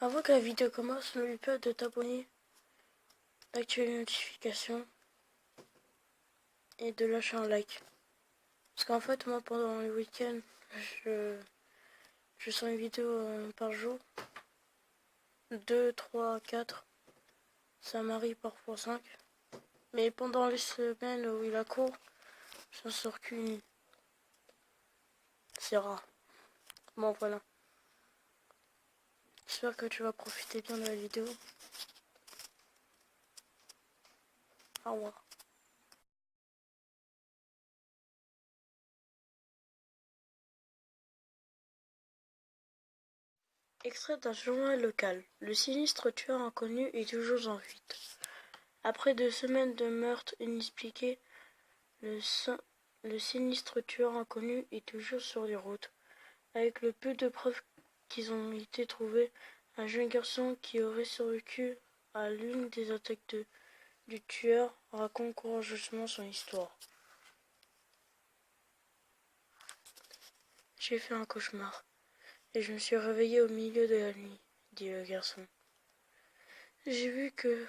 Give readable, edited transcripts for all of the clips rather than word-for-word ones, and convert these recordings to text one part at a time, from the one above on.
Avant que la vidéo commence, n'oublie pas de t'abonner, d'activer les notifications et de lâcher un like. Parce qu'en fait, moi, pendant le week-end, je sors une vidéo par jour. 2, 3, 4. Ça m'arrive parfois 5. Mais pendant les semaines où il a cours, j'en sors qu'une. C'est rare. Bon, voilà. J'espère que tu vas profiter bien de la vidéo. Au revoir. Extrait d'un journal local. Le sinistre tueur inconnu est toujours en fuite. Après 2 semaines de meurtres inexpliqués, le sinistre tueur inconnu est toujours sur les routes. Avec le peu de preuves qui ont été trouvées, un jeune garçon qui aurait survécu à l'une des attaques du tueur raconte courageusement son histoire. J'ai fait un cauchemar, et je me suis réveillé au milieu de la nuit, dit le garçon. J'ai vu que,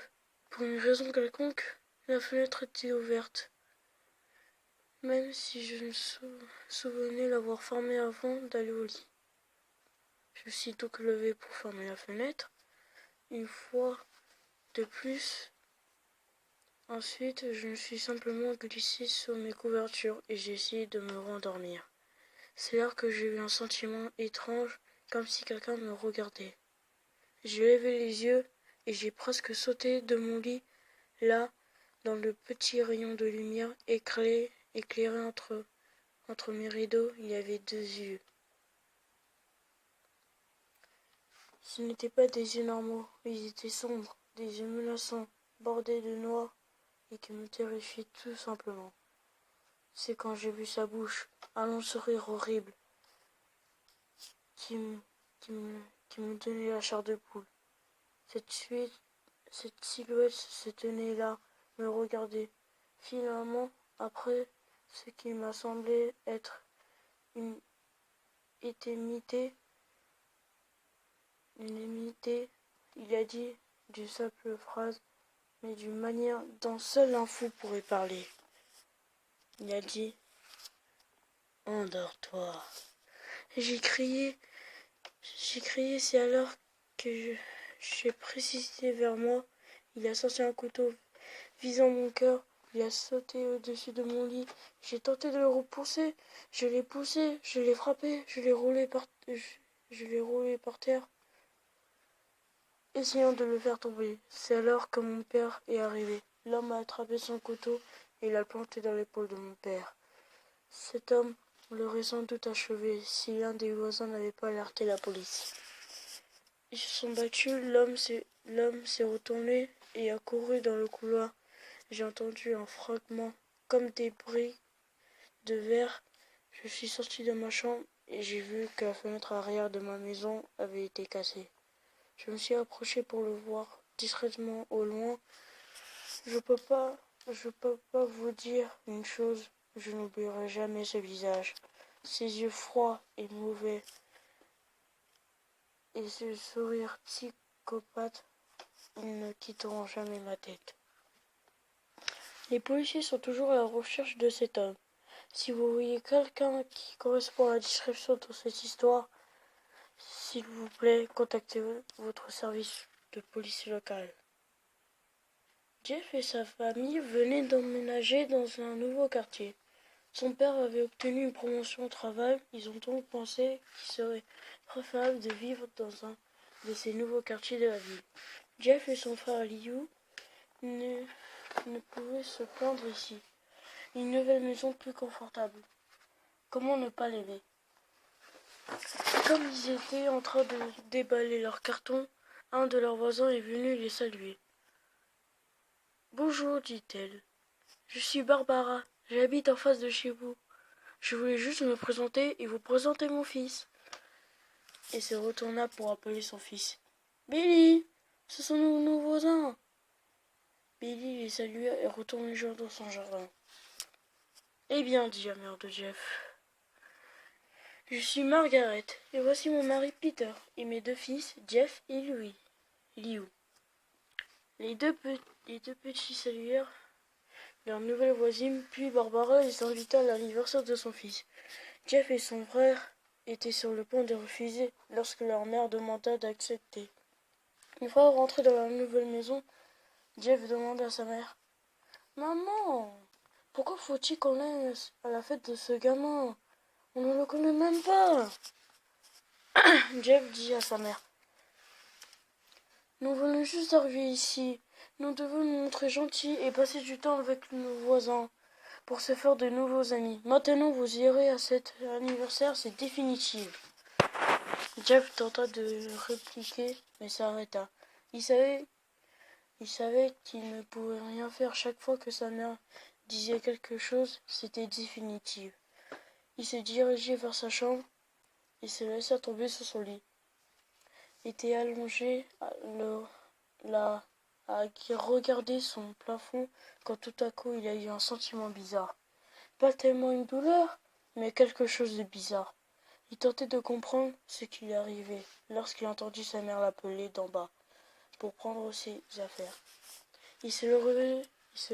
pour une raison quelconque, la fenêtre était ouverte, même si je me souvenais l'avoir fermée avant d'aller au lit. Je me suis donc levé pour fermer la fenêtre, une fois de plus. Ensuite, je me suis simplement glissé sur mes couvertures et j'ai essayé de me rendormir. C'est là que j'ai eu un sentiment étrange, comme si quelqu'un me regardait. J'ai levé les yeux et j'ai presque sauté de mon lit. Là, dans le petit rayon de lumière éclairé entre mes rideaux, il y avait 2 yeux. Ce n'étaient pas des yeux normaux, ils étaient sombres, des yeux menaçants, bordés de noir, et qui me terrifiaient tout simplement. C'est quand j'ai vu sa bouche, un long sourire horrible, qui me donnait la chair de poule. Cette silhouette se tenait là, me regardait. Finalement, après ce qui m'a semblé être une éternité, il a dit d'une simple phrase, mais d'une manière dont seul un fou pourrait parler. Il a dit « Endors-toi ». J'ai crié, c'est alors que j'ai précipité vers moi. Il a sorti un couteau visant mon cœur. Il a sauté au-dessus de mon lit. J'ai tenté de le repousser. Je l'ai poussé, je l'ai frappé, je l'ai roulé par terre, essayant de le faire tomber. C'est alors que mon père est arrivé. L'homme a attrapé son couteau et l'a planté dans l'épaule de mon père. Cet homme l'aurait sans doute achevé si l'un des voisins n'avait pas alerté la police. Ils se sont battus, l'homme s'est retourné et a couru dans le couloir. J'ai entendu un fragment comme des briques de verre. Je suis sorti de ma chambre et j'ai vu que la fenêtre arrière de ma maison avait été cassée. Je me suis approché pour le voir discrètement au loin. Je peux pas vous dire une chose, je n'oublierai jamais ce visage, ses yeux froids et mauvais, et ce sourire psychopathe, ils ne quitteront jamais ma tête. Les policiers sont toujours à la recherche de cet homme. Si vous voyez quelqu'un qui correspond à la description de cette histoire, s'il vous plaît, contactez votre service de police local. Jeff et sa famille venaient d'emménager dans un nouveau quartier. Son père avait obtenu une promotion au travail. Ils ont donc pensé qu'il serait préférable de vivre dans un de ces nouveaux quartiers de la ville. Jeff et son frère Liu ne pouvaient se plaindre ici. Une nouvelle maison plus confortable. Comment ne pas l'aimer? Comme ils étaient en train de déballer leurs cartons, un de leurs voisins est venu les saluer. « Bonjour, dit-elle. Je suis Barbara. J'habite en face de chez vous. Je voulais juste me présenter et vous présenter mon fils. » Et se retourna pour appeler son fils. « Billy, ce sont nos voisins. » Billy les salua et retourna jouer dans son jardin. « Eh bien, dit la mère de Jeff, Je suis Margaret, et voici mon mari Peter, et mes deux fils, Jeff et Liu. Les deux petits saluèrent leur nouvelle voisine, puis Barbara les invita à l'anniversaire de son fils. Jeff et son frère étaient sur le point de refuser lorsque leur mère demanda d'accepter. Une fois rentrés dans la nouvelle maison, Jeff demanda à sa mère: Maman, pourquoi faut-il qu'on aille à la fête de ce gamin? On ne le connaît même pas. Jeff dit à sa mère: Nous venons juste d'arriver ici. Nous devons nous montrer gentils et passer du temps avec nos voisins pour se faire de nouveaux amis. Maintenant, vous irez à cet anniversaire, c'est définitif. Jeff tenta de répliquer, mais s'arrêta. Il savait qu'il ne pouvait rien faire. Chaque fois que sa mère disait quelque chose, c'était définitif. Il se dirigeait vers sa chambre et se laissa tomber sur son lit. Il était allongé à regarder son plafond quand tout à coup il a eu un sentiment bizarre. Pas tellement une douleur, mais quelque chose de bizarre. Il tentait de comprendre ce qui lui arrivait lorsqu'il entendit sa mère l'appeler d'en bas pour prendre ses affaires. Il se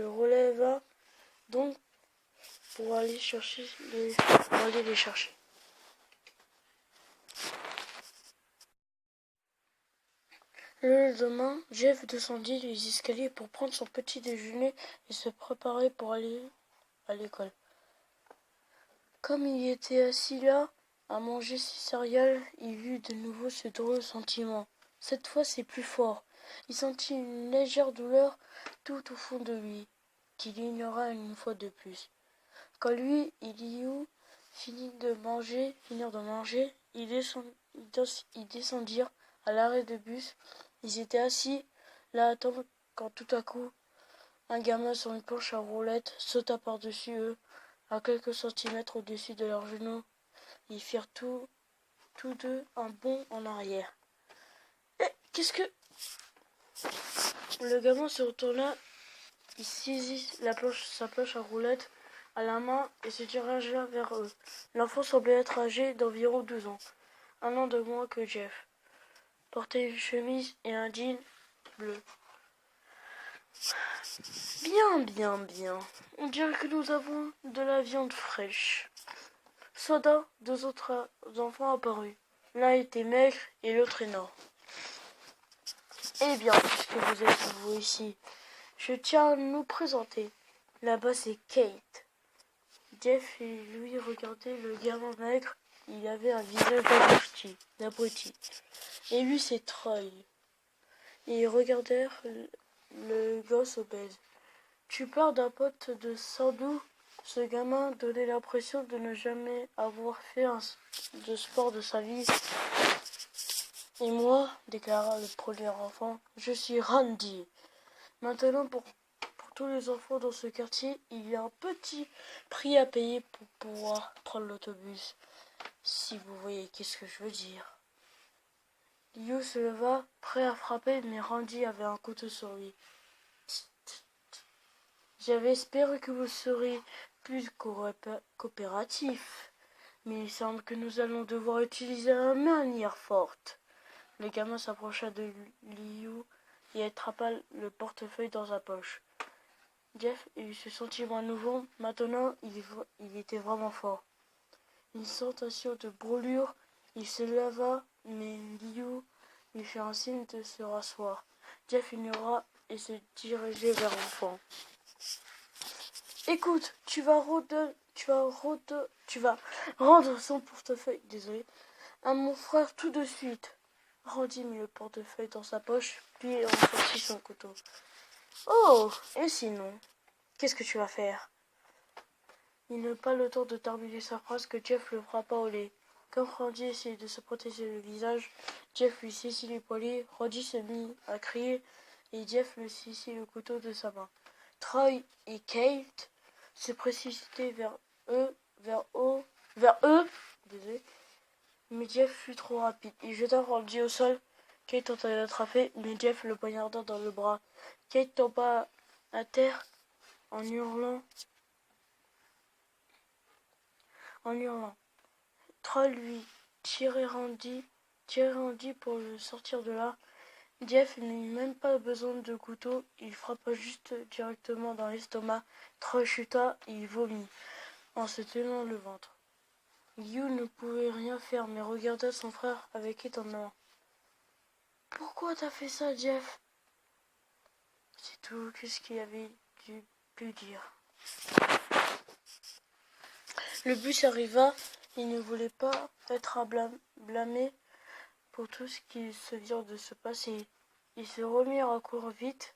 releva donc pour aller les chercher. Le lendemain, Jeff descendit les escaliers pour prendre son petit déjeuner et se préparer pour aller à l'école. Comme il était assis là, à manger ses céréales, il eut de nouveau ce drôle sentiment. Cette fois, c'est plus fort. Il sentit une légère douleur tout au fond de lui, qu'il ignora une fois de plus. Quand lui et Liu finirent de manger, ils descendirent à l'arrêt de bus. Ils étaient assis là à attendre quand tout à coup, un gamin sur une planche à roulettes sauta par-dessus eux, à quelques centimètres au-dessus de leurs genoux. Ils firent tous deux un bond en arrière. Qu'est-ce que... Le gamin se retourna, il saisit sa planche à roulettes à la main et se dirigea vers eux. L'enfant semblait être âgé d'environ 12 ans, un an de moins que Jeff. Portait une chemise et un jean bleu. Bien. On dirait que nous avons de la viande fraîche. Soudain, deux autres enfants apparurent. L'un était maigre et l'autre énorme. Eh bien, puisque vous êtes vous ici, je tiens à nous présenter. Là-bas, c'est Kate. Jeff et lui regardaient le gamin maigre. Il avait un visage d'abruti. Et lui, c'est Troy. Et ils regardèrent le gosse obèse. Tu parles d'un pote de Sardou? Ce gamin donnait l'impression de ne jamais avoir fait de sport de sa vie. Et moi, déclara le premier enfant, je suis Randy. Maintenant, pour tous les enfants dans ce quartier, il y a un petit prix à payer pour pouvoir prendre l'autobus. Si vous voyez qu'est-ce que je veux dire. Liu se leva, prêt à frapper, mais Randy avait un couteau sur lui. J'avais espéré que vous seriez plus coopératif, mais il semble que nous allons devoir utiliser une manière forte. Le gamin s'approcha de Liu et attrapa le portefeuille dans sa poche. Jeff eut ce sentiment nouveau. Maintenant, il était vraiment fort. Une sensation de brûlure. Il se leva, mais Liu lui fit un signe de se rasseoir. Jeff ignora et se dirigeait vers l'enfant. Écoute, tu vas rendre son portefeuille, à mon frère tout de suite. Randy mit le portefeuille dans sa poche, puis en sortit son couteau. Oh, et sinon, qu'est-ce que tu vas faire? Il n'eut pas le temps de terminer sa phrase que Jeff le frappa au nez. Comme Randy essayait de se protéger le visage, Jeff lui saisit les poignets. Randy se mit à crier et Jeff lui saisit le couteau de sa main. Troy et Kate se précipitaient vers eux, désolé. Mais Jeff fut trop rapide. Il jeta Randy au sol. Kate tenta de l'attraper, mais Jeff le poignarda dans le bras. Kate tomba à terre en hurlant. Troll lui tirait Randy pour le sortir de là. Jeff n'eut même pas besoin de couteau, il frappa juste directement dans l'estomac. Troll chuta et il vomit, en se tenant le ventre. Liu ne pouvait rien faire, mais regarda son frère avec étonnement. « Pourquoi t'as fait ça, Jeff ?» C'est tout ce qu'il avait pu dire. Le bus arriva, il ne voulait pas être blâmé pour tout ce qui se vient de se passer. Ils se remirent à courir vite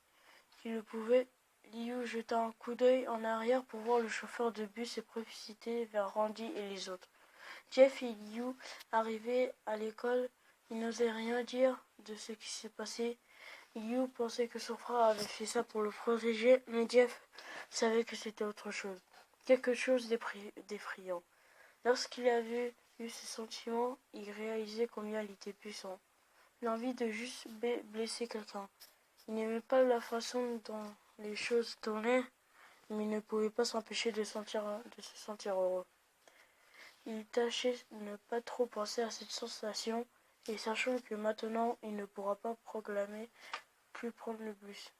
qu'il le pouvait. Liu jeta un coup d'œil en arrière pour voir le chauffeur de bus se précipiter vers Randy et les autres. Jeff et Liu arrivaient à l'école. Ils n'osaient rien dire de ce qui s'est passé. Liu pensait que son frère avait fait ça pour le protéger, mais Jeff savait que c'était autre chose. Quelque chose d'effrayant. Lorsqu'il avait eu ces sentiments, il réalisait combien il était puissant. L'envie de juste blesser quelqu'un. Il n'aimait pas la façon dont les choses tournaient, mais il ne pouvait pas s'empêcher de se sentir heureux. Il tâchait de ne pas trop penser à cette sensation, et sachant que maintenant il ne pourra pas probablement plus prendre le bus.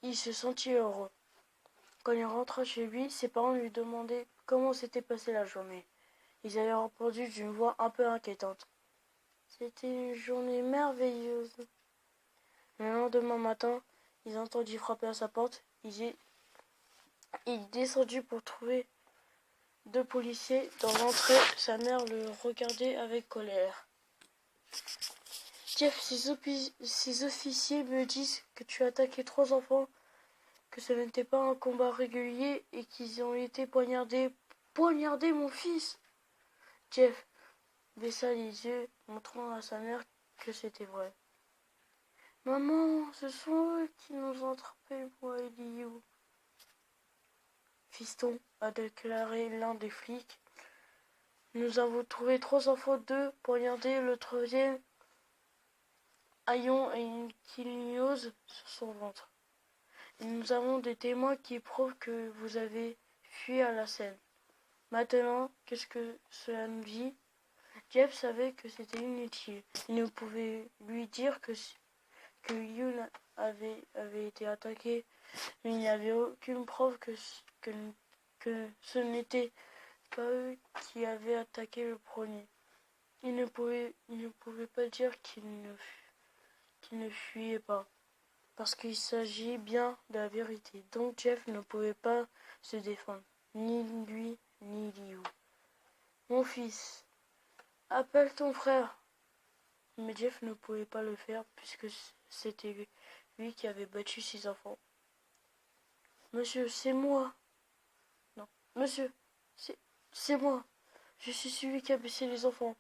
Il se sentit heureux. Quand il rentra chez lui, ses parents lui demandaient comment s'était passée la journée. Ils avaient répondu d'une voix un peu inquiétante. C'était une journée merveilleuse. Le lendemain matin, ils entendirent frapper à sa porte. Il descendit pour trouver deux policiers. Dans l'entrée, sa mère le regardait avec colère. Jeff, ces officiers me disent que tu as attaqué 3 enfants, que ce n'était pas un combat régulier et qu'ils ont été poignardés. Poignarder mon fils! Jeff baissa les yeux, montrant à sa mère que c'était vrai. Maman, ce sont eux qui nous ont attrapés, moi et Liu. Fiston, a déclaré l'un des flics. Nous avons trouvé 3 enfants, 2 poignardés, le 3e ayant une kilos sur son ventre. Et nous avons des témoins qui prouvent que vous avez fui à la scène. Maintenant, qu'est-ce que cela nous dit? Jeff savait que c'était inutile. Il ne pouvait lui dire que Yun avait été attaqué, mais il n'y avait aucune preuve que ce n'était pas eux qui avaient attaqué le premier. Il ne pouvait pas dire qu'il ne fuyait pas, parce qu'il s'agit bien de la vérité. Donc Jeff ne pouvait pas se défendre, ni lui, ni Liu. Mon fils, appelle ton frère. Mais Jeff ne pouvait pas le faire, puisque c'était lui qui avait battu ses enfants. Monsieur, c'est moi. Non, monsieur, c'est moi. Je suis celui qui a blessé les enfants.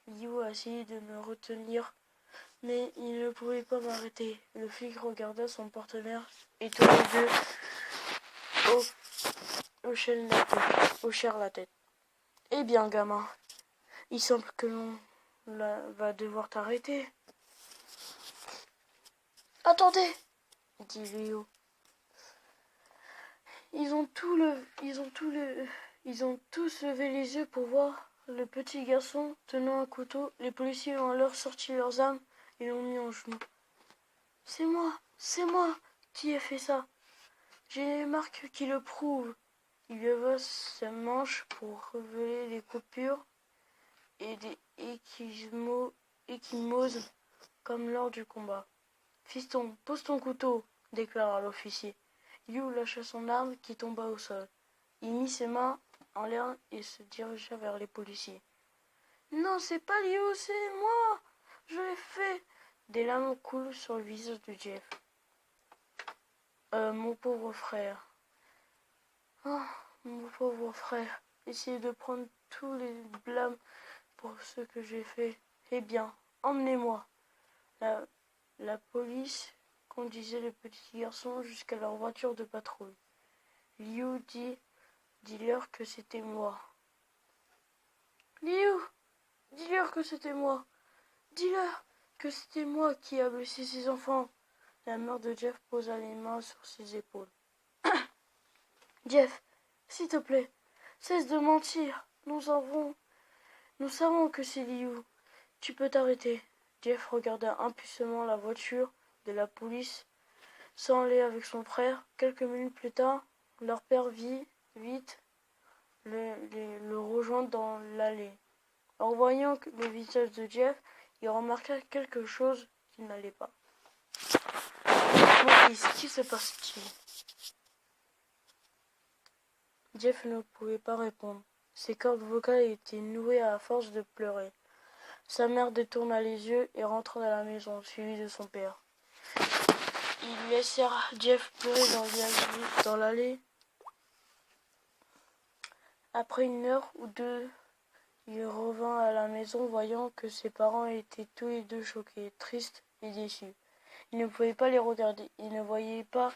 Liu a essayé de me retenir, mais il ne pouvait pas m'arrêter. Le flic regarda son partenaire et tous les deux hochèrent la tête. Eh bien, gamin, il semble que l'on va devoir t'arrêter. Attendez, dit Liu. Ils ont tous levé les yeux pour voir le petit garçon tenant un couteau. Les policiers ont alors sorti leurs armes et l'ont mis en genoux. C'est moi qui ai fait ça. J'ai les marques qui le prouvent. Il leva sa manche pour révéler les coupures et des échymoses comme lors du combat. Fiston, pose ton couteau, déclara l'officier. Liu lâcha son arme qui tomba au sol. Il mit ses mains en l'air et se dirigea vers les policiers. Non, c'est pas Liu, c'est moi. Je l'ai fait. Des larmes coulent sur le visage de Jeff. Mon pauvre frère. Oh, mon pauvre frère. Essayez de prendre tous les blâmes pour ce que j'ai fait. Eh bien, emmenez-moi. La police conduisait le petit garçon jusqu'à leur voiture de patrouille. Liu dis-leur que c'était moi. Liu, dis-leur que c'était moi. Dis-leur que c'était moi qui a blessé ses enfants. La mère de Jeff posa les mains sur ses épaules. Jeff, s'il te plaît, Cesse de mentir. Nous savons que c'est Liu. Tu peux t'arrêter. Jeff regarda impuissamment la voiture de la police s'en allait avec son frère. Quelques minutes plus tard, leur père vit vite le rejoindre dans l'allée. En voyant le visage de Jeff, il remarqua quelque chose qui n'allait pas. Mon fils, qui se passe-t-il? Jeff ne pouvait pas répondre. Ses cordes vocales étaient nouées à force de pleurer. Sa mère détourna les yeux et rentra dans la maison, suivie de son père. Ils laissèrent Jeff pleurer dans l'allée. Après une heure ou deux, il revint à la maison, voyant que ses parents étaient tous les deux choqués, tristes et déçus. Il ne pouvait pas les regarder. Il ne voyait pas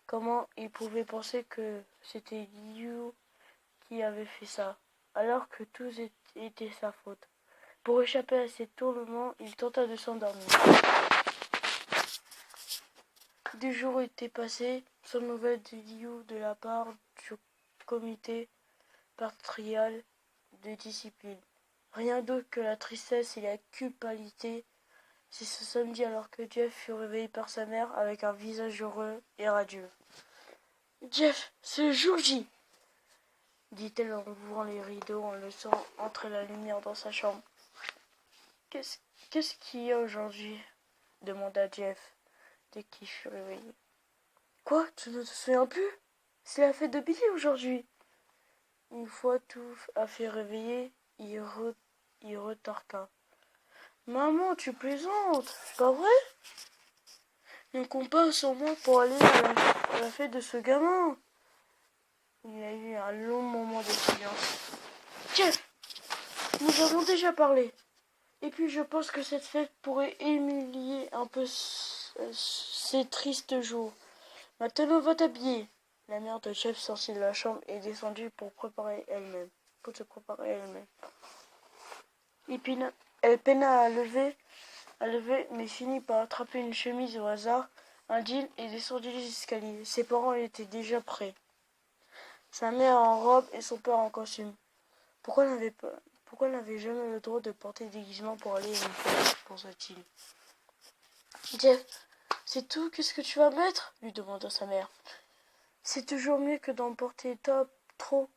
comment il pouvait penser que c'était Liu qui avait fait ça, alors que tout était sa faute. Pour échapper à ces tourments, il tenta de s'endormir. Des jours étaient passés, sans nouvelles de Liu de la part du comité patrial de discipline. Rien d'autre que la tristesse et la culpabilité. C'est ce samedi alors que Jeff fut réveillé par sa mère avec un visage heureux et radieux. « Jeff, c'est le jour J !» dit-elle en ouvrant les rideaux en laissant entrer la lumière dans sa chambre. « Qu'est-ce qu'il y a aujourd'hui ?» demanda Jeff dès qu'il fut réveillé. « Quoi, tu ne te souviens plus? C'est la fête de Billy aujourd'hui !» Une fois tout à fait réveillé, il retorqua. « Maman, tu plaisantes, c'est pas vrai? Ne compte pas sur moi pour aller à la fête de ce gamin. » Il y a eu un long moment de silence. « Jeff, nous avons déjà parlé. Et puis je pense que cette fête pourrait humilier un peu ces tristes jours. Maintenant, va t'habiller. » La mère de Jeff sortit de la chambre et descendit pour se préparer elle-même. Elle peina à lever, mais finit par attraper une chemise au hasard, un jean et descendit les escaliers. Ses parents étaient déjà prêts. Sa mère en robe et son père en costume. Pourquoi n'avait jamais le droit de porter des déguisement pour aller à une fête, pensa-t-il. Jeff, c'est tout, qu'est-ce que tu vas mettre? Lui demanda sa mère. C'est toujours mieux que d'en porter trop,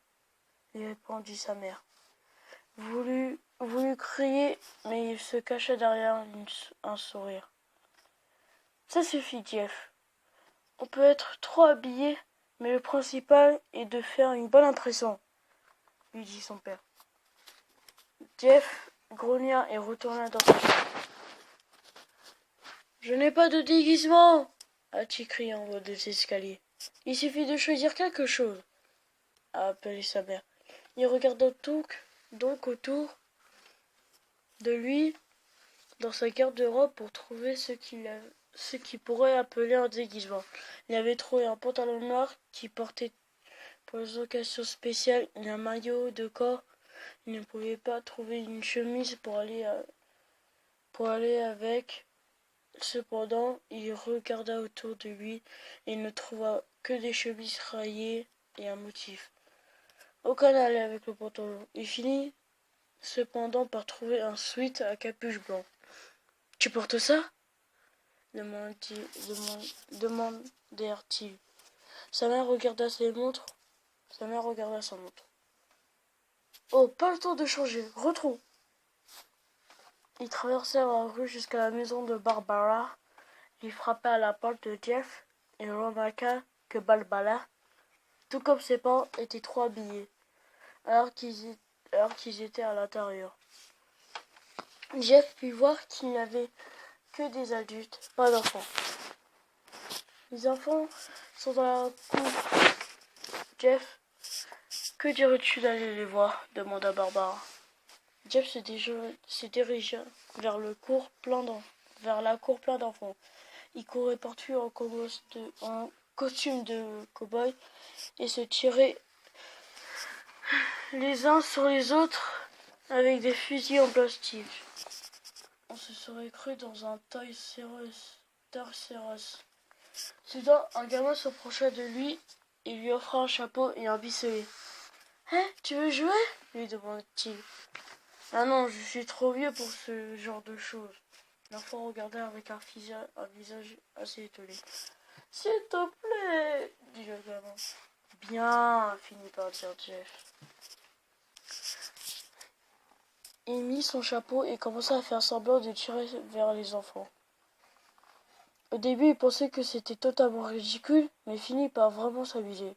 lui répondit sa mère. Voulut crier, mais il se cacha derrière un sourire. Ça suffit, Jeff. On peut être trop habillé, mais le principal est de faire une bonne impression, lui dit son père. Jeff grogna et retourna dans sa chambre. Je n'ai pas de déguisement, a-t-il crié en haut des escaliers. Il suffit de choisir quelque chose, a appelé sa mère. Il regarda donc autour de lui dans sa garde-robe pour trouver ce qu'il pourrait appeler un déguisement. Il avait trouvé un pantalon noir qu'il portait pour les occasions spéciales et un maillot de corps. Il ne pouvait pas trouver une chemise pour aller avec. Cependant, il regarda autour de lui et ne trouva que des chemises rayées et un motif. Aucun n'allait avec le pantalon. Il finit cependant par trouver un sweat à capuche blanc. « Tu portes ça ?» demandèrent-ils. Sa mère regarda sa montre. Oh, pas le temps de changer, retrons. Ils traversèrent la rue jusqu'à la maison de Barbara. Il frappa à la porte de Jeff et remarqua que Barbara, tout comme ses parents, était trop habillés, alors qu'ils étaient à l'intérieur. Jeff put voir qu'il n'y avait que des adultes, pas d'enfants. Les enfants sont dans la cour. Jeff, que dirais-tu d'aller les voir? Demanda Barbara. Jeff se dirigea vers la cour plein d'enfants. Ils couraient partout en costume de cow-boy et se tiraient les uns sur les autres avec des fusils en plastique. On se serait cru dans un Toy Story. Soudain, un gamin s'approcha de lui et lui offra un chapeau et un pistolet. Hein, tu veux jouer? Lui demande-t-il. Ah non, je suis trop vieux pour ce genre de choses. L'enfant regardait avec un visage assez étonné. S'il te plaît, dit le gamin. Bien, finit par dire Jeff. Il mit son chapeau et commença à faire semblant de tirer vers les enfants. Au début, il pensait que c'était totalement ridicule, mais finit par vraiment s'amuser.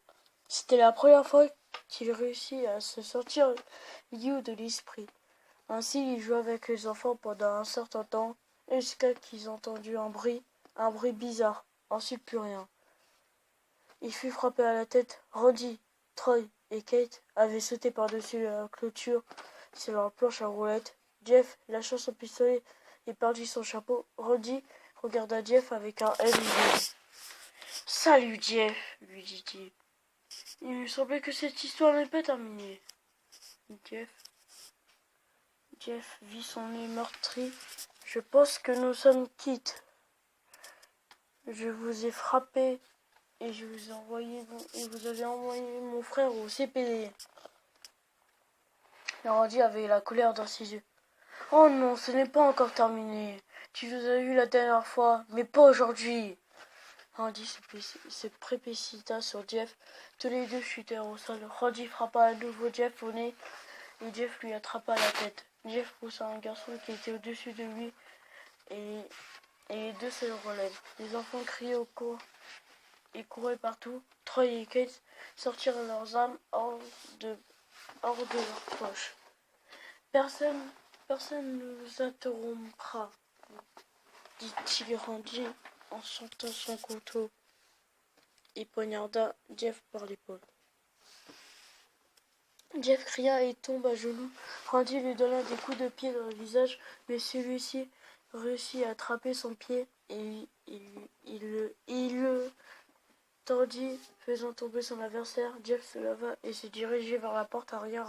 C'était la première fois qu'il réussit à se sentir lié de l'esprit. Ainsi, il jouait avec les enfants pendant un certain temps, jusqu'à qu'ils entendu un bruit bizarre. Ensuite, plus rien. Il fut frappé à la tête. Randy, Troy et Kate avaient sauté par-dessus la clôture sur leur planche à roulettes. Jeff, lâchant son pistolet et perdit son chapeau, Randy regarda Jeff avec un air idiot. « Salut Jeff, lui dit-il. Il me semblait que cette histoire n'est pas terminée. Jeff vit son nez meurtri. Je pense que nous sommes quittes. Je vous ai frappé et vous avez envoyé mon frère au CPD. Randy avait la colère dans ses yeux. Oh non, ce n'est pas encore terminé. Tu nous as eu la dernière fois, mais pas aujourd'hui. Randy se précipita sur Jeff. Tous les deux chutèrent au sol. Randy frappa à nouveau Jeff au nez et Jeff lui attrapa la tête. Jeff poussa un garçon qui était au-dessus de lui et les deux se relèvent. Les enfants criaient au cours et couraient partout. Troy et Kate sortirent leurs armes hors de leur poche. Personne ne nous interrompra, dit-il Randy en sortant son couteau et poignarda Jeff par l'épaule. Jeff cria et tomba à genoux. Randy lui donna des coups de pied dans le visage, mais celui-ci réussit à attraper son pied et il le tordit, faisant tomber son adversaire. Jeff se leva et se dirigeait vers la porte arrière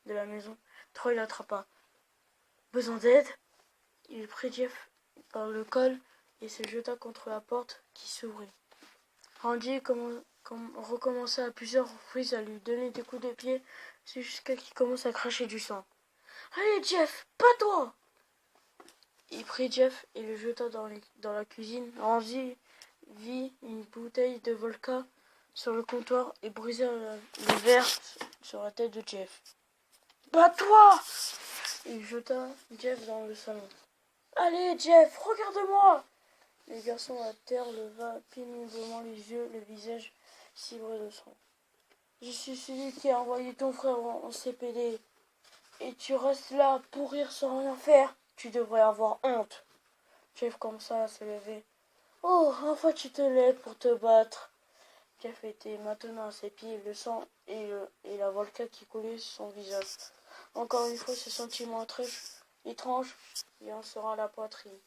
de la maison. Troy l'attrapa. Besoin d'aide? Il prit Jeff par le col et se jeta contre la porte qui s'ouvrit. Randy recommença à plusieurs reprises à lui donner des coups de pied jusqu'à qu'il commence à cracher du sang. « Allez Jeff, pas toi !» Il prit Jeff et le jeta dans la cuisine. Randy vit une bouteille de vodka sur le comptoir et brisa le verre sur la tête de Jeff. « Bats-toi !» Il jeta Jeff dans le salon. « Allez Jeff, regarde-moi !» Le garçon à terre leva péniblement les yeux, le visage cibré de sang. « Je suis celui qui a envoyé ton frère en CPD. Et tu restes là à pourrir sans rien faire. Tu devrais avoir honte. » Jeff commença à se lever. « Oh, enfin tu te lèves pour te battre. » Jeff était maintenant à ses pieds, le sang et la vodka qui coulait sur son visage. Encore une fois, ce sentiment étrange lui en sera la poitrine.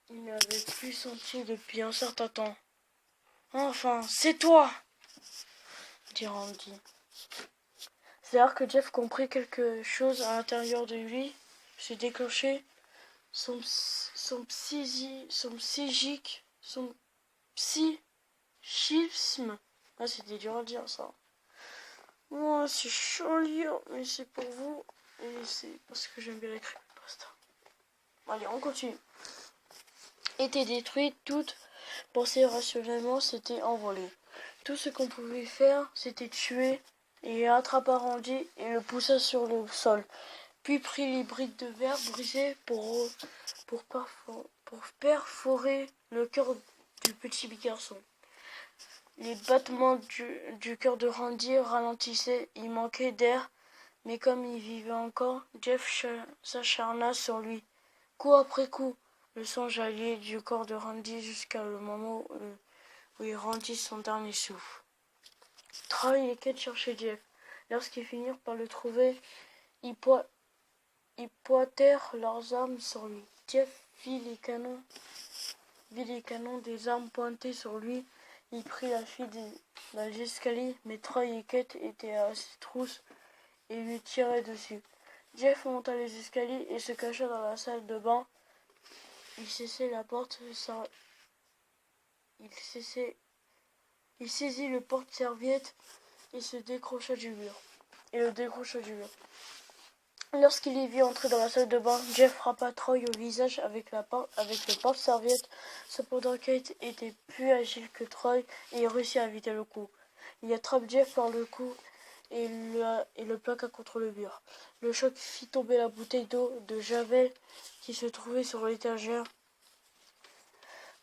Il n'avait plus senti depuis un certain temps. « Enfin, c'est toi !» dit Randy. C'est alors que Jeff comprit quelque chose à l'intérieur de lui se déclencher. Son psychisme. Ah, c'était dur à dire ça. Moi, c'est chaud à lire, mais c'est pour vous. Et c'est parce que j'aime bien les creepypasta. Allez, on continue. Était détruite, toute pensée rationnellement s'était envolée. Tout ce qu'on pouvait faire, c'était tuer, et il attrapa Randy et le poussa sur le sol, puis prit les briques de verre brisées pour perforer le cœur du petit garçon. Les battements du cœur de Randy ralentissaient, il manquait d'air, mais comme il vivait encore, Jeff s'acharna sur lui. Coup après coup, le sang jaillit du corps de Randy jusqu'à le moment où il rendit son dernier souffle. Troy et Kate cherchaient Jeff. Lorsqu'ils finirent par le trouver, ils pointèrent leurs armes sur lui. Jeff vit les canons des armes pointés sur lui. Il prit la fuite dans les escaliers, mais Troy et Kate étaient à ses trousses et lui tiraient dessus. Jeff monta les escaliers et se cacha dans la salle de bain. Il saisit la porte, il saisit le porte-serviette et se décrocha du mur. Et le décrocha du mur. Lorsqu'il les vit entrer dans la salle de bain, Jeff frappa Troy au visage avec le porte-serviette. Cependant, Kate était plus agile que Troy et il réussit à éviter le coup. Il attrape Jeff par le cou et le plaqua contre le mur. Le choc fit tomber la bouteille d'eau de Javel qui se trouvait sur l'étagère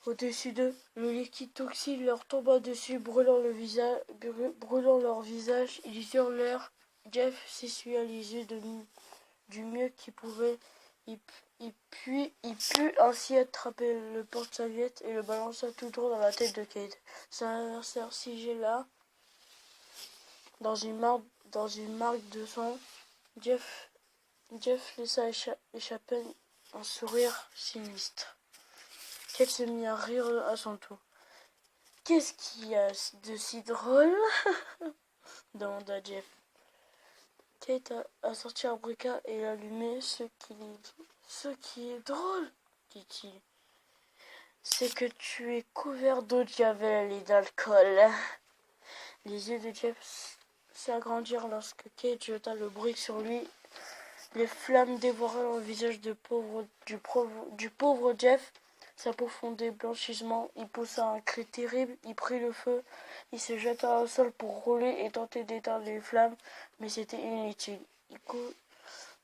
au-dessus d'eux. Le liquide toxique leur tomba dessus, brûlant leur visage. Ils hurlèrent. Jeff s'essuya les yeux du mieux qu'il pouvait. Il put ainsi attraper le porte-serviette et le balança tout droit dans la tête de Kate. Son adversaire sigé là, dans une marque de sang. Jeff laissa échapper un sourire sinistre. Kate se mit à rire à son tour. « Qu'est-ce qu'il y a de si drôle ?» demanda Jeff. Kate a sorti un briquet et l'allumé. Ce qui est drôle, dit-il, c'est que tu es couvert d'eau de javel et d'alcool. Les yeux de Jeff s'agrandirent lorsque Kate jeta le brick sur lui. Les flammes dévorèrent le visage du pauvre Jeff. Sa peau fondait blanchissement. Il poussa un cri terrible. Il prit le feu. Il se jeta au sol pour rouler et tenter d'éteindre les flammes, mais c'était inutile.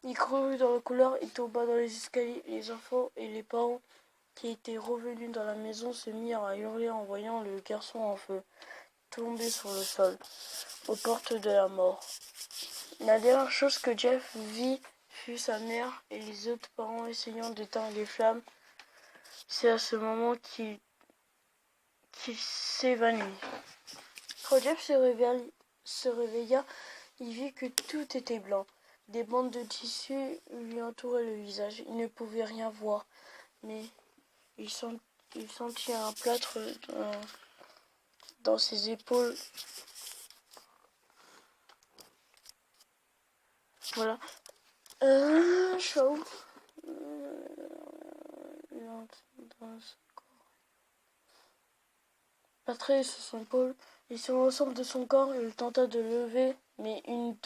Il courut dans le couloir. Il tomba dans les escaliers. Les enfants et les parents qui étaient revenus dans la maison se mirent à hurler en voyant le garçon en feu tomber sur le sol, aux portes de la mort. La dernière chose que Jeff vit fut sa mère et les autres parents essayant d'éteindre les flammes. C'est à ce moment qu'il s'évanouit. Quand Jeff se réveilla, il vit que tout était blanc. Des bandes de tissu lui entouraient le visage. Il ne pouvait rien voir, mais il sentit un plâtre dans ses épaules. Voilà. Chaud. Patrick sur son épaule et sur l'ensemble de son corps, il tenta de lever, mais une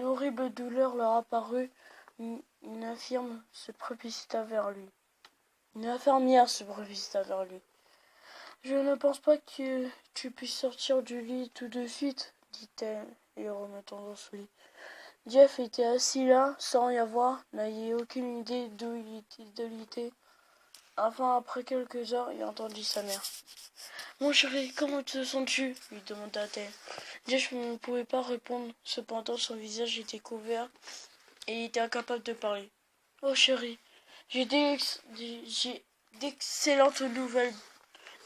horrible douleur leur apparut. Une infirmière se précipita vers lui. Je ne pense pas que tu puisses sortir du lit tout de suite, dit-elle, et remettant dans son lit. Jeff était assis là, sans rien voir, n'ayant aucune idée d'où il était. Enfin, après quelques heures, il entendit sa mère. « Mon chéri, comment te sens-tu » lui demanda-t-elle. Jeff ne pouvait pas répondre. Cependant, son visage était couvert et il était incapable de parler. « Oh chéri, j'ai d'excellentes nouvelles.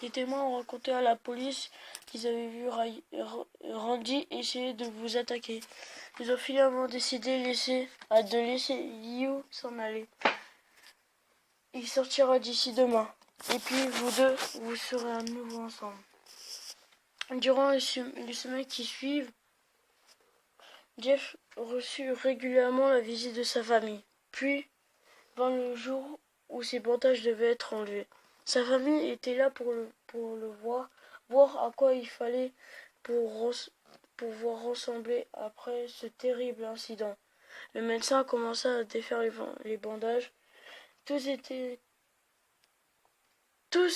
Des témoins ont raconté à la police qu'ils avaient vu Randy essayer de vous attaquer. Ils ont finalement décidé de laisser Liu s'en aller. Il sortira d'ici demain. Et puis vous deux, vous serez à nouveau ensemble. » Durant les semaines qui suivent, Jeff reçut régulièrement la visite de sa famille. Puis vint le jour où ses bandages devaient être enlevés. Sa famille était là pour le voir à quoi il fallait pour pouvoir ressembler après ce terrible incident. Le médecin commença à défaire les bandages. Tous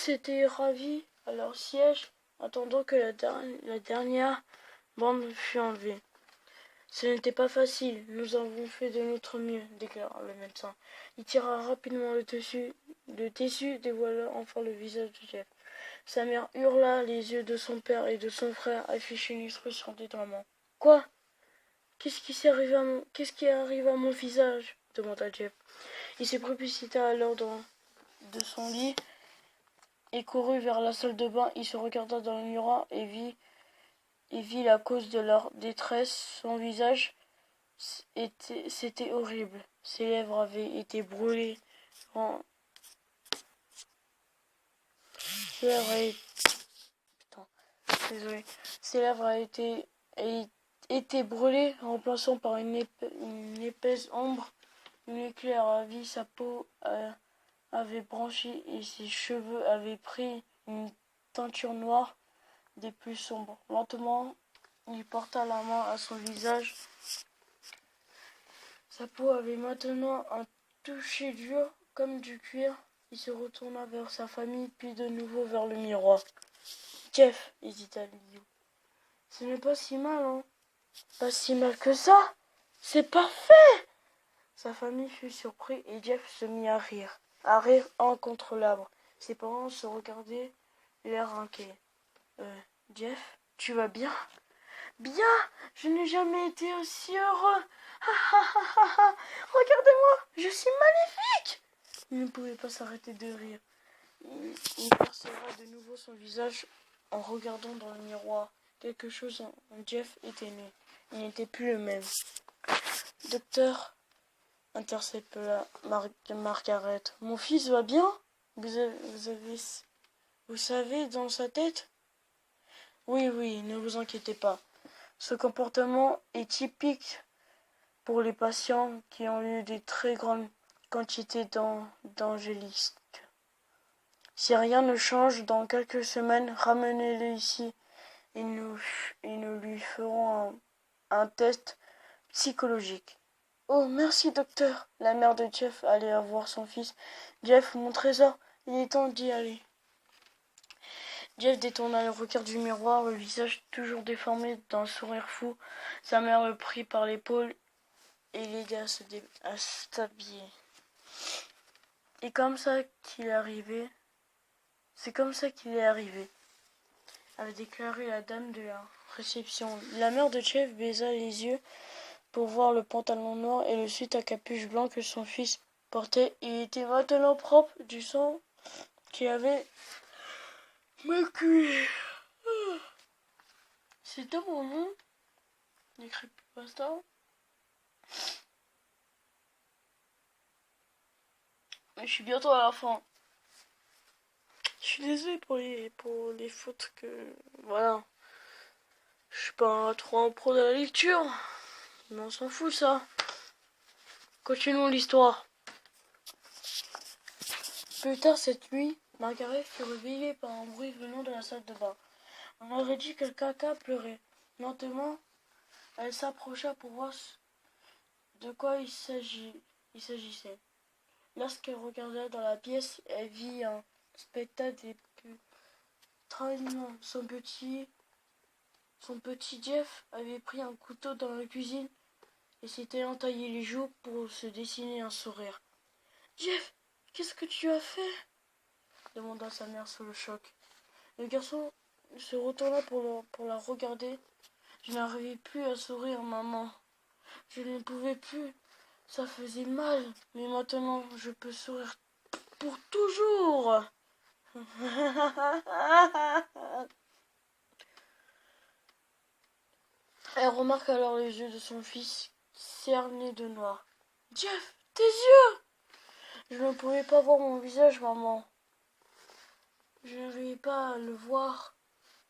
étaient ravis à leur siège, attendant que la dernière bande fût enlevée. « Ce n'était pas facile, nous avons fait de notre mieux, » déclara le médecin. Il tira rapidement le tissu, dévoilant enfin le visage de Jeff. Sa mère hurla, les yeux de son père et de son frère affichaient une expression d'étonnement. « Quoi ? Qu'est-ce qui arrive à mon visage ?» demanda Jeff. Il se précipita alors de son lit et courut vers la salle de bain. Il se regarda dans le miroir et vit la cause de leur détresse. Son visage, c'était horrible. Ses lèvres avaient été brûlées. Ses lèvres avaient été brûlées, remplaçant par une épaisse ombre. Une éclair à vie, sa peau avait branché et ses cheveux avaient pris une teinture noire des plus sombres. Lentement, Il porta la main à son visage. Sa peau avait maintenant un toucher dur comme du cuir. Il se retourna vers sa famille, puis de nouveau vers le miroir. Jeff, hésita Liu. Ce n'est pas si mal, hein? Pas si mal que ça. C'est parfait. Sa famille fut surpris et Jeff se mit à rire incontrôlable. Ses parents se regardaient, l'air inquiet. Jeff, tu vas bien? Bien, je n'ai jamais été aussi heureux. Regardez-moi, je suis magnifique. Il ne pouvait pas s'arrêter de rire. Il perceva de nouveau son visage en regardant dans le miroir. Quelque chose en Jeff était né. Il n'était plus le même. Docteur, intercepta Margaret. Mon fils va bien? Vous savez dans sa tête? Oui, ne vous inquiétez pas. Ce comportement est typique pour les patients qui ont eu des très grandes quantités d'angélisque. Si rien ne change, dans quelques semaines, ramenez-le ici et nous lui ferons un test psychologique. Oh, merci, docteur. La mère de Jeff allait voir son fils. Jeff, mon trésor, il est temps d'y aller. Jeff détourna le regard du miroir, le visage toujours déformé d'un sourire fou. Sa mère le prit par l'épaule et l'aida à s'habiller. C'est comme ça qu'il est arrivé, avait déclaré la dame de la réception. La mère de Jeff baisa les yeux pour voir le pantalon noir et le sweat à capuche blanc que son fils portait. Il était maintenant propre du sang qui avait maculé. C'était mon nom, les creepypasta. Je suis bientôt à la fin. Je suis désolé pour les fautes que... Voilà. Je suis pas trop en pro de la lecture. Mais on s'en fout ça. Continuons l'histoire. Plus tard cette nuit, Margaret fut réveillée par un bruit venant de la salle de bain. On aurait dit que quelqu'un pleurait. Lentement, elle s'approcha pour voir de quoi il s'agissait. Lorsqu'elle regarda dans la pièce, elle vit un spectacle des plus trahissants. Son petit Jeff avait pris un couteau dans la cuisine et s'était entaillé les joues pour se dessiner un sourire. « Jeff, qu'est-ce que tu as fait ?» demanda sa mère sous le choc. Le garçon se retourna pour la regarder. « Je n'arrivais plus à sourire, maman. Je ne pouvais plus. Ça faisait mal, mais maintenant je peux sourire pour toujours. » Elle remarque alors les yeux de son fils cernés de noir. « Jeff, tes yeux !»« Je ne pouvais pas voir mon visage, maman. Je n'arrivais pas à le voir.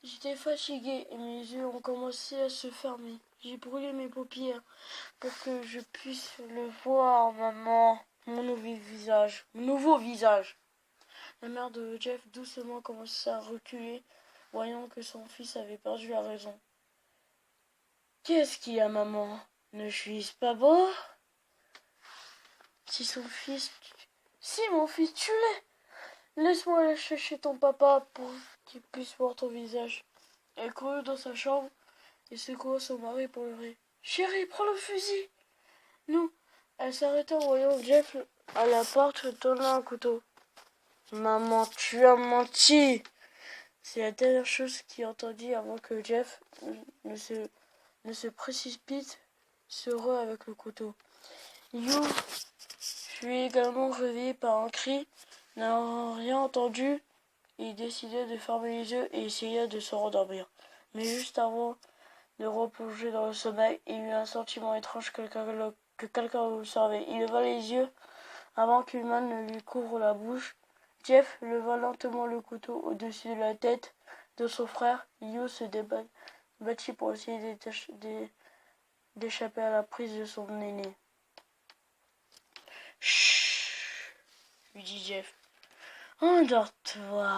J'étais fatiguée et mes yeux ont commencé à se fermer. J'ai brûlé mes paupières pour que je puisse le voir, maman. Mon nouveau visage. La mère de Jeff doucement commençait à reculer, voyant que son fils avait perdu la raison. « Qu'est-ce qu'il y a, maman? Ne suis-je pas beau ?» Si mon fils, tu l'es. Laisse-moi aller chercher ton papa pour qu'il puisse voir ton visage. Elle courut dans sa chambre et secoua son mari pour pleurer. Chérie, prends le fusil. Non. Elle s'arrêta en voyant Jeff à la porte tenant un couteau. Maman, tu as menti. C'est la dernière chose qu'il entendit avant que Jeff ne se précipite sur eux avec le couteau. You fut également réveillé par un cri. N'ayant rien entendu, il décida de fermer les yeux et essaya de se rendormir. Mais juste avant de replonger dans le sommeil, il eut un sentiment étrange que quelqu'un l'observait. Il leva les yeux avant qu'une main ne lui couvre la bouche. Jeff leva lentement le couteau au-dessus de la tête de son frère. Liu se débattit pour essayer d'échapper à la prise de son aîné. « Chut !» lui dit Jeff. « Endors-toi.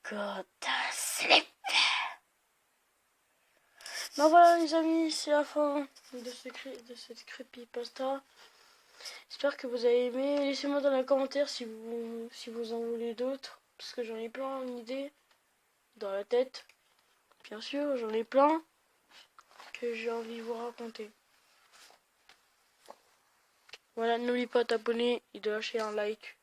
Go to sleep. » Ben voilà les amis, c'est la fin de cette creepypasta. J'espère que vous avez aimé. Laissez-moi dans les commentaires si vous en voulez d'autres. Parce que j'en ai plein d'idées dans la tête. Bien sûr, j'en ai plein que j'ai envie de vous raconter. Voilà, n'oublie pas de t'abonner et de lâcher un like.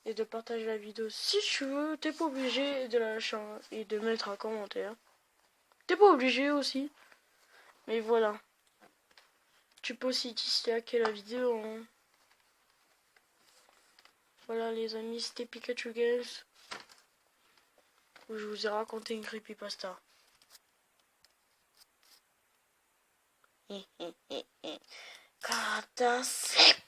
Et de partager la vidéo si tu veux. T'es pas obligé de la lâcher et de mettre un commentaire. T'es pas obligé aussi. Mais voilà. Tu peux aussi disliker la vidéo. Hein. Voilà les amis, c'était Pikachu Games. Où je vous ai raconté une creepypasta. Catastrophe.